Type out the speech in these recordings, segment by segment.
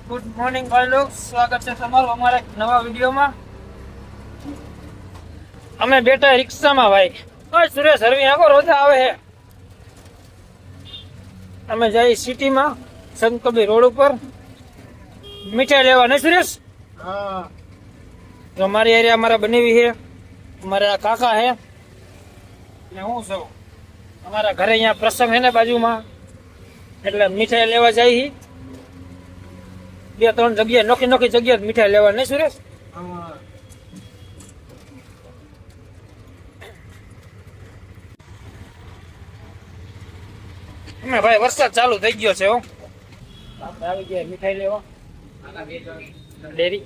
Good morning ભાઈ log, સ્વાગત છે તમારું અમારા એક નવા વિડીયોમાં. અમે બેઠા રિક્ષામાં ભાઈ. ઓય સુરેશ, હરવી આખો રોજા આવે છે. અમે જઈએ સિટીમાં સંત કબીર રોડ ઉપર મીઠાઈ લેવા, નહીં સુરેશ? હા, તો અમારી એરિયા અમારા બનેવી છે, અમારા કાકા છે ને હું છું. અમારા ઘરે અહીંયા પ્રસંગ છે ને બાજુમાં, એટલે મીઠાઈ લેવા જઈએ. 2-3 જગ્યાએ નોખી નોખી જગ્યાએ મીઠાઈ લેવા, નહીં સુરેશ? હા. અમે ભાઈ વરસાદ ચાલુ થઈ ગયો છે. હો, આપણે આવી ગયા મીઠાઈ લેવા ડેરી.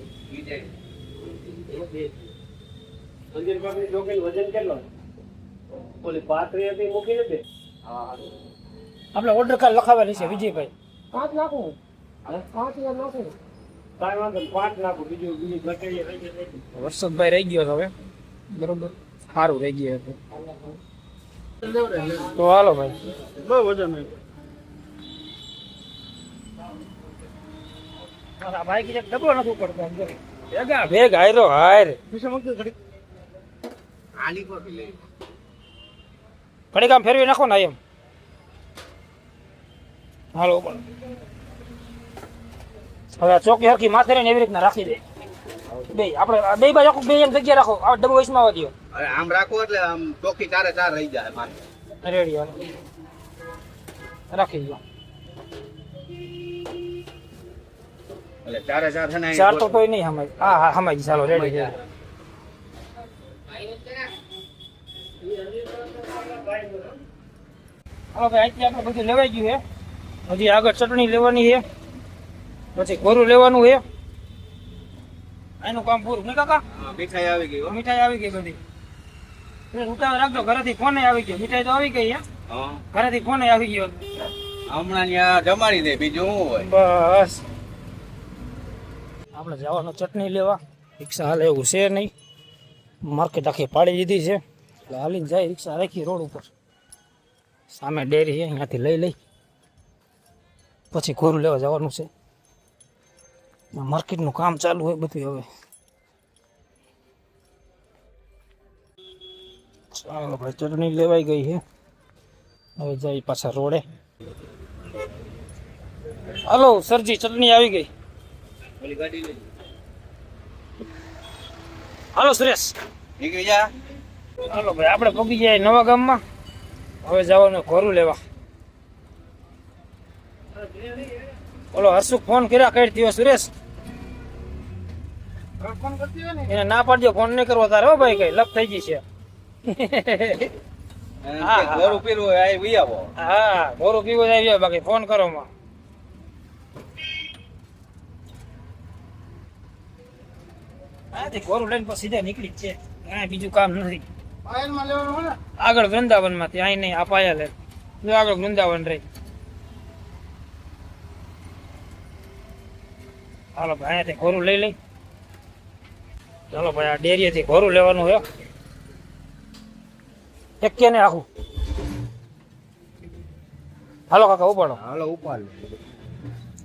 આપણે ઓર્ડર કાર્ડ લખાવેલી છે વિજયભાઈ. 5 નાખું, 5 નાખું. વરસાદભાઈ રહી ગયો છે હવે, બરોબર, સારું રહી ગયો હતું. તો હાલો ભાઈ, બહુ વજન હે. મારા ભાઈ કે ડબો નથી પડતો. ભેગા ભેગ હાયરો હાયર. ઘડી કામ ફેરવી નાખો ને એમ. હાલો પણ હવે આ ચોકી હરખી માથે રહીને એવી રીતના રાખી દે. બે આપણે બે બાજુ આખું બે એમ જગ્યા રાખો. આ ડબ્બો વચમાં આવવા દો. અરે આમ રાખો એટલે આમ ચોકી 4 રહી જાય મારે. રેડી હાલો રાખી દો. એટલે 4 છે ને. 4 તો તોય નહીં હમાય. હા હા હમાય. ચાલો રેડી છે. હાલો ભાઈ, અહીંથી આપણે બધું લેવાઈ ગયું છે. હજી આગળ ચટણી લેવાની છે, પછી ગોરું લેવાનું છે. એનું કામ પૂરું નહીં કાકા? મીઠાઈ આવી ગઈ હો. મીઠાઈ આવી ગઈ બધી. ઉતાવળ રાખજો, ઘરેથી ફોન આવી ગયો. મીઠાઈ તો આવી ગઈ. હા, ઘરેથી ફોન આવી ગયો. હમણાં ત્યાં જમાડી દે, બીજું શું હોય. બસ આપણે જવાનું ચટણી લેવા. રિક્ષા હાલે એવું છે નહીં, માર્કેટ આખી પાડી દીધી છે એટલે હાલીને જાય. રિક્ષા રાખી રોડ ઉપર, સામે ડેરી છે, અહીંયાથી લઈ પછી ગોરું લેવા જવાનું છે. માર્કેટનું કામ ચાલુ હોય બધું હવે. ચાલો ભાઈ, ચટણી લેવાઈ ગઈ છે, હવે જાય પાછા રોડે. હાલો સરજી, ચટણી આવી ગઈ. હાલો સુરેશ, નીકળી જા. હાલો ભાઈ, આપણે પગી જાય નવા ગામમાં. હવે જવાનું ઘોરું લેવા. ઓલો હર્ષુક ફોન કર્યા કઈ દિવસ સુરેશ? એને ના પાડજો, ફોન નહીં કરવો તારે. હો ભાઈ, કઈ લપ થઈ ગઈ છે. હા, ઘોરું પીરું હોય આ વી આવો. હા, ઘોરું પીવો જાય, બાકી ફોન કરો માં. ઘોરું લઈને પછી સીધા નીકળી જ છે. બીજું કામ નથી. આગળ વૃંદાવન માંથી, અહીં નહીં, આપાયા લે. જો આગળ વૃંદાવન રહી. હાલો ભાઈ, અહીંયાથી ઘોરું લઈ લઈ. ચાલો ભાઈ, આ ડેરીએથી ઘોરું લેવાનું છે. એક કે ને આખું. હાલો કાકા, ઉપાડો. હાલો ઉપાડ.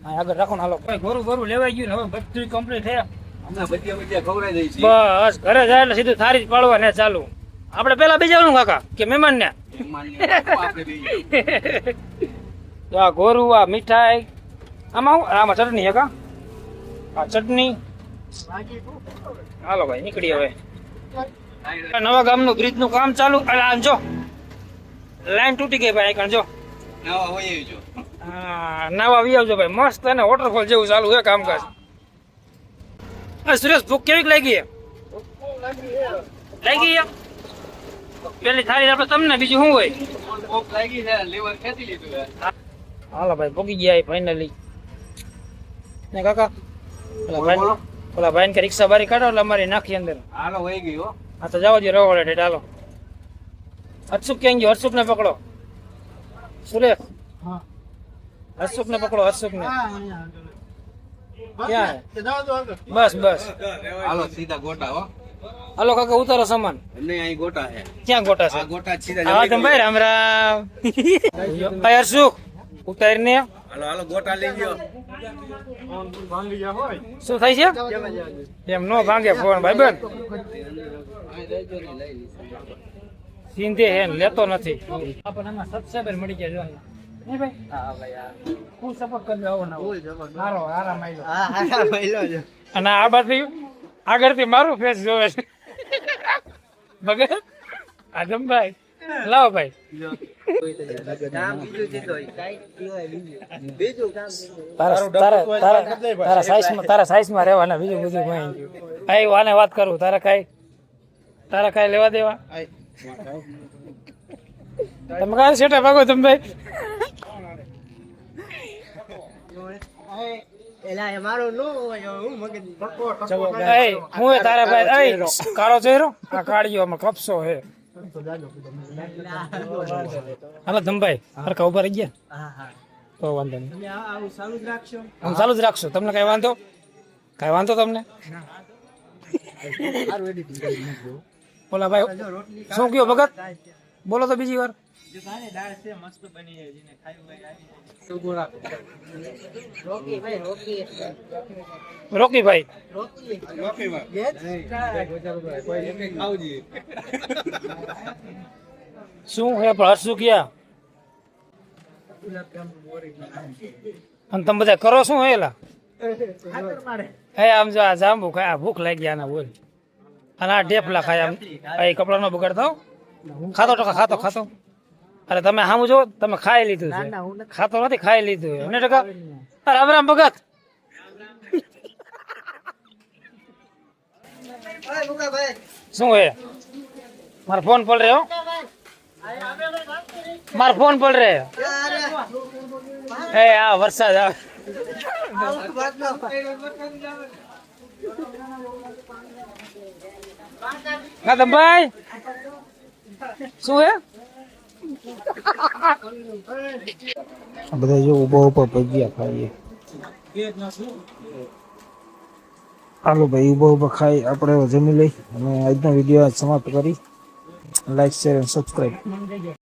હા, આગળ રાખો ને. હાલો ભાઈ, ઘોરું લેવાઈ ગયું ને હવે બધું કમ્પ્લીટ થયા. હમણાં બધી ખવડાવી દઈ છે. બસ ઘરે જાય એટલે સીધું થારી જ પાડવા ને ચાલુ. આપણે પેલા બીજાનું કાકા કે મહેમાન ને? આ ગોરું, આ મીઠાઈ, આમાં આમાં ચટણી હે કા? આ ચટણી. હાલો ભાઈ, નીકળી હવે. નવા ગામનું બ્રિજ નું કામ ચાલુ. આમ જો લાઈન તૂટી ગઈ ભાઈ. અહીં જો નવા હોય જો. હા, નવા આવી આવજો ભાઈ. મસ્ત અને વોટરફોલ જેવું ચાલુ છે કામકાજ. સુરેશ, ભૂખ કેવી લાગી? લાગી પેલી થાળી આપણે તમને, બીજું શું હોય? લાગી છે, લીવર ખેંચી લીધું. હાલો ભાઈ, પોગી ગયા ફાઇનલી. ને કાકા ઓલા ભાઈ કે રિક્ષા બારી કાઢો એટલે અમારી નાખી અંદર. હાલો વહી ગઈ હો. હા તો જવા દો રવાડે ઠેઠ. હાલો હર્ષુક ક્યાં ગયો? હર્ષુક ને પકડો. સુરેશ, હર્ષુક ને પકડો. હર્ષુક ને ક્યાં? બસ બસ, હાલો સીધા ગોટા હો. હાલો કાકા, ઉતારો સામાન. નહીં, અહીં ગોટા છે. ક્યાં ગોટા છે? આ ગોટા સીધા હા તો ભાઈ, રામ રામ. ભાઈ હર્ષુક, ઉતારીને હાલો હાલો ગોટા લઈ ગયો શું થાય છે એમ નો ભાંગે ફોન ભાઈબંધ સિંધે હે ને લેતો નથી આપણને આમાં સબસ્ક્રાઇબર મળી ગયા જો નહીં ભાઈ હા ભાઈ ફૂલ સપોર્ટ કરજો આવો ના મારો આરામ આવ્યો હા હા મહિલો છે અને આ બાજુ આગળથી મારું ફેસ જોવે છે ભગત આદમભાઈ લાવો ભાઈ કામ બીજું છે તો કાઈ કહેવાય બીજું કામ તારા સાઈઝમાં રહેવાના બીજું બધું કઈ આઈ આને વાત કરું તારા કાંઈ લેવા દેવા તમે કાંઈ સેટા ભાગો તમે ભાઈ એલા એ મારો નો હોય હું મગજ હું તારા ભાઈ કાળો ચહેરો આ કાળિયો આમાં કપસો હે હાલો ધમભાઈ હરખા ઉભા રહી ગયા હા હા તો વાંધો નહીં તમે આવું ચાલુ જ રાખશો આમ ચાલુ જ રાખશો તમને કઈ વાંધો તમને સારું એડિટિંગ કરી નાખજો બોલા ભાઈ શું કયો ભગત બોલો તો બીજી વાર જો તારે દાળ છે મસ્ત બની છે જેને ખાયું હોય આવી સુગો રાખો રોકી ભાઈ રોકીભાઈ રોકી શું હે પણ હર્ષું ક્યાં અને તમે બધા કરો શું હેલા હે આમ જો આ જાંબુ ખાય આ ભૂખ લાગી આના બોલ અને આ ઢેફલા ખાય આમ એ કપડા નો બગાડતા હો. ખાતો ટકા ખાતો અરે તમે સામું જો તમે ખાઈ લીધું છે ખાતો નથી ખાઈ લીધું અને ટકા અરે રામ ભગત ઓય મુકા ભાઈ શું હે મારો ફોન પડ રહ્યો મારો ફોન પડ રહ્યો હે આ વરસાદ આવે ભાઈ શું હે બધા જો ઉભા ભજીયા ખાઈએ હાલો ભાઈ ઉભા ખાઈ આપણે જમી લઈ અને આજનો વિડીયો સમાપ્ત કરી લાઈક શેર અને સબસ્ક્રાઈબ